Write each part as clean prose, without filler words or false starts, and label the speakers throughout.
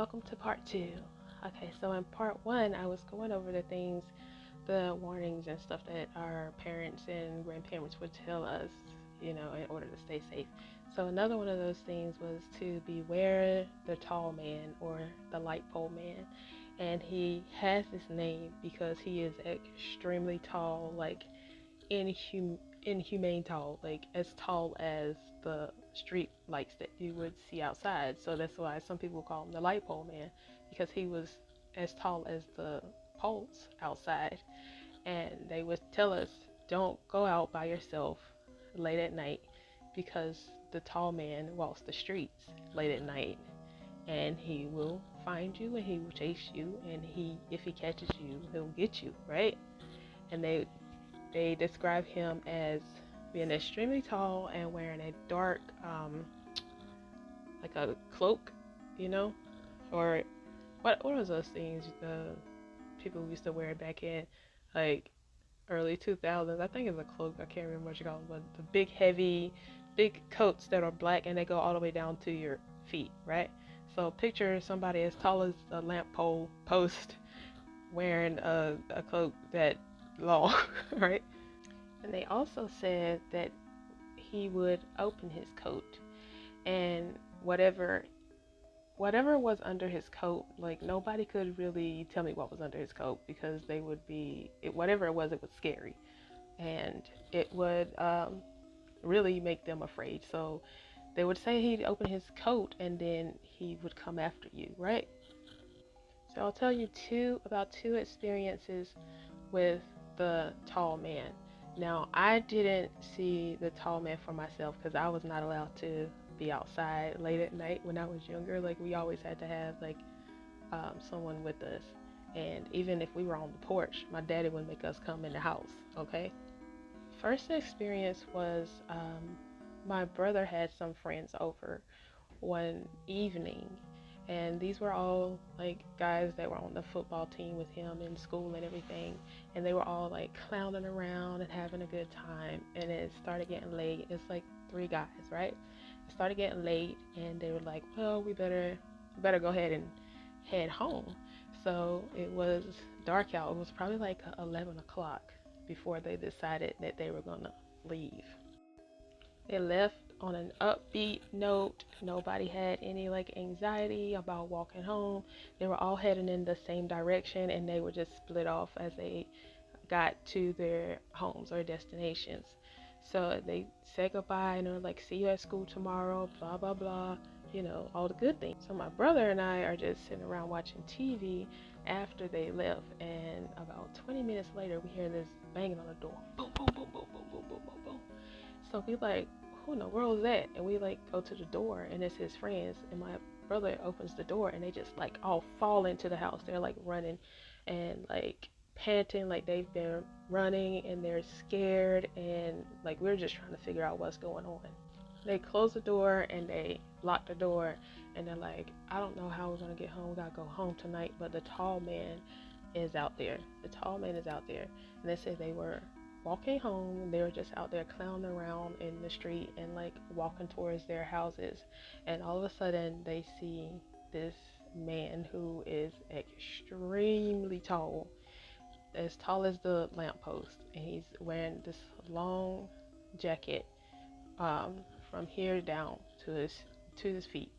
Speaker 1: welcome to part two. Okay, so in part one, I was going over the things, the warnings and stuff that our parents and grandparents would tell us, in order to stay safe. So another one of those things was to beware the tall man or the light pole man. And he has this name because he is extremely tall, like inhumane tall, like as tall as the street lights that you would see outside. So that's why some people call him the light pole man, because he was as tall as the poles outside. And they would tell us, don't go out by yourself late at night because the tall man walks the streets late at night, and he will find you and he will chase you, and if he catches you, he'll get you, right? And they describe him as being extremely tall and wearing a dark, like a cloak, you know, or what was those things the people used to wear back in like early 2000s? I think it's a cloak. I can't remember what you call them, but the big heavy, big coats that are black and they go all the way down to your feet, right? So picture somebody as tall as a lamp pole post wearing a cloak that long, right? And they also said that he would open his coat, and whatever was under his coat, like nobody could really tell me what was under his coat because they would be whatever it was scary, and it would really make them afraid. So they would say he'd open his coat and then he would come after you, right? So I'll tell you about two experiences with the tall man. Now, I didn't see the tall man for myself because I was not allowed to be outside late at night when I was younger. Like, we always had to have like someone with us, and even if we were on the porch, my daddy would make us come in the house. Okay. First experience was my brother had some friends over one evening, and these were all like guys that were on the football team with him in school and everything, and they were all like clowning around and having a good time. And it started getting late. It's like three guys, right? It started getting late and they were like, well, we better go ahead and head home. So it was dark out. It was probably like 11 o'clock before they decided that they were gonna leave. They left on an upbeat note. Nobody had any like anxiety about walking home. They were all heading in the same direction, and they were just split off as they got to their homes or destinations. So they said goodbye and they were like, see you at school tomorrow, blah blah blah, all the good things. So my brother and I are just sitting around watching TV after they left, and about 20 minutes later we hear this banging on the door. Boom boom boom boom boom boom boom boom boom. So we like, who in the world is that? And we like go to the door and it's his friends, and my brother opens the door and they just like all fall into the house. They're like running and like panting, like they've been running, and they're scared, and like we're just trying to figure out what's going on. They close the door and they lock the door, and they're like, I don't know how we're gonna get home. We gotta go home tonight, but the tall man is out there. The tall man is out there. And they said they were walking home, and they were just out there clowning around in the street and like walking towards their houses. And all of a sudden they see this man who is extremely tall, as tall as the lamppost, and he's wearing this long jacket, um, from here down to his feet,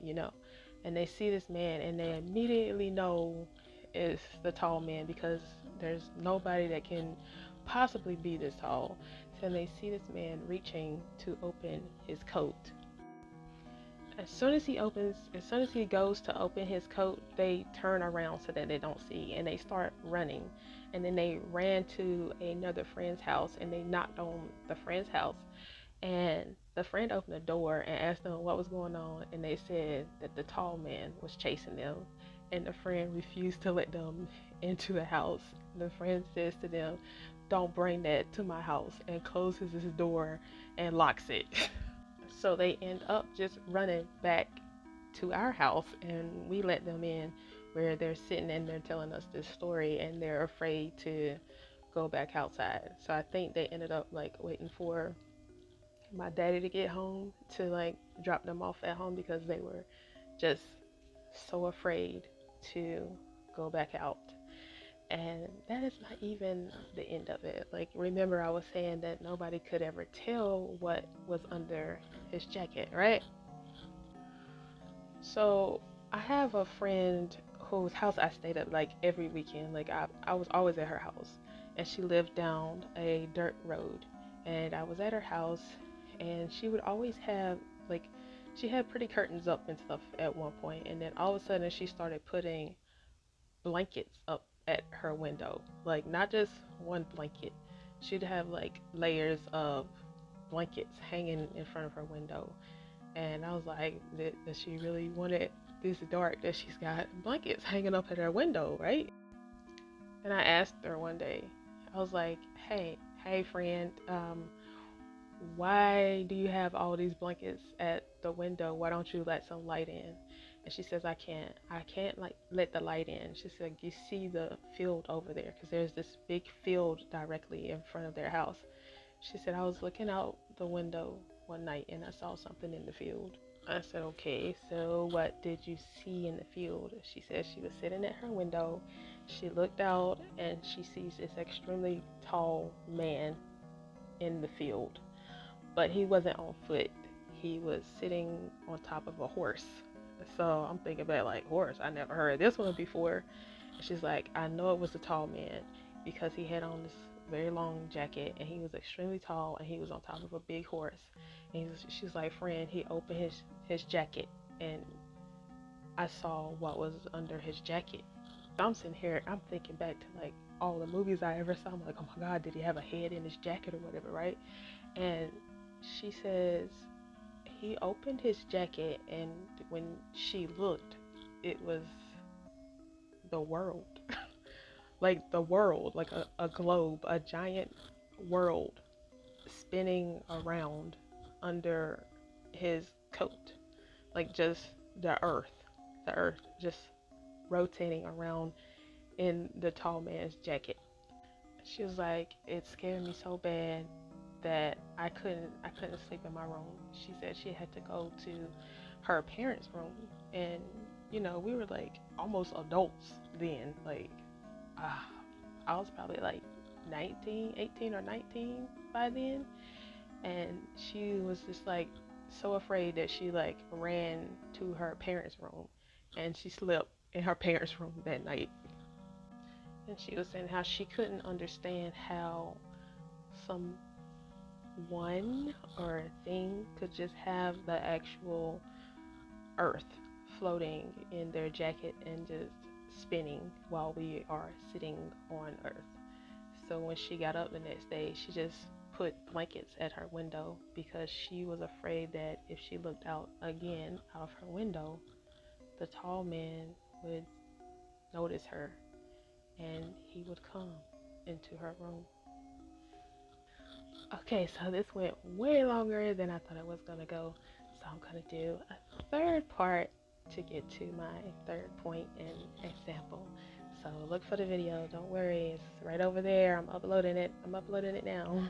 Speaker 1: And they see this man and they immediately know it's the tall man because there's nobody that can possibly be this tall. So they see this man reaching to open his coat. As soon as he goes to open his coat, they turn around so that they don't see, and they start running. And then they ran to another friend's house and they knocked on the friend's house. And the friend opened the door and asked them what was going on, and they said that the tall man was chasing them. And the friend refused to let them into the house. The friend says to them, don't bring that to my house, and closes his door and locks it. So they end up just running back to our house, and we let them in, where they're sitting and they're telling us this story, and they're afraid to go back outside. So I think they ended up like waiting for my daddy to get home to like drop them off at home because they were just so afraid to go back out. And that is not even the end of it. Like, remember, I was saying that nobody could ever tell what was under his jacket, right? So, I have a friend whose house I stayed at like every weekend. Like, I was always at her house, and she lived down a dirt road. And I was at her house, and she would always have, like, she had pretty curtains up and stuff at one point, and then all of a sudden she started putting blankets up at her window. Like, not just one blanket. She'd have like layers of blankets hanging in front of her window. And I was like, does she really want it this dark that she's got blankets hanging up at her window, right? And I asked her one day, I was like, hey friend, why do you have all these blankets at the window? Why don't you let some light in? And she says, I can't like let the light in. She said, you see the field over there? Because there's this big field directly in front of their house. She said, I was looking out the window one night and I saw something in the field. I said, okay, so what did you see in the field? She said she was sitting at her window. She looked out and she sees this extremely tall man in the field, but he wasn't on foot. He was sitting on top of a horse. So I'm thinking about like horse. I never heard this one before. She's like, I know it was a tall man because he had on this very long jacket and he was extremely tall and he was on top of a big horse. And she's like, friend, he opened his jacket and I saw what was under his jacket. I'm sitting here, I'm thinking back to like all the movies I ever saw. I'm like, oh my God, did he have a head in his jacket or whatever, right? And she says he opened his jacket, and when she looked, it was the world. Like the world, like a globe, a giant world spinning around under his coat. Like just the earth just rotating around in the tall man's jacket. She was like, it scared me so bad that I couldn't sleep in my room. She said she had to go to her parents' room, and we were like almost adults then. Like uh, I was probably like 19, 18 or 19 by then, and she was just like so afraid that she like ran to her parents' room, and she slept in her parents' room that night. And she was saying how she couldn't understand how someone or a thing could just have the actual earth floating in their jacket and just spinning while we are sitting on earth. So when she got up the next day, she just put blankets at her window because she was afraid that if she looked out again out of her window, the tall man would notice her and he would come into her room. Okay, so this went way longer than I thought it was gonna go. So I'm gonna do a third part to get to my third point and example. So look for the video. Don't worry, it's right over there. I'm uploading it. I'm uploading it now.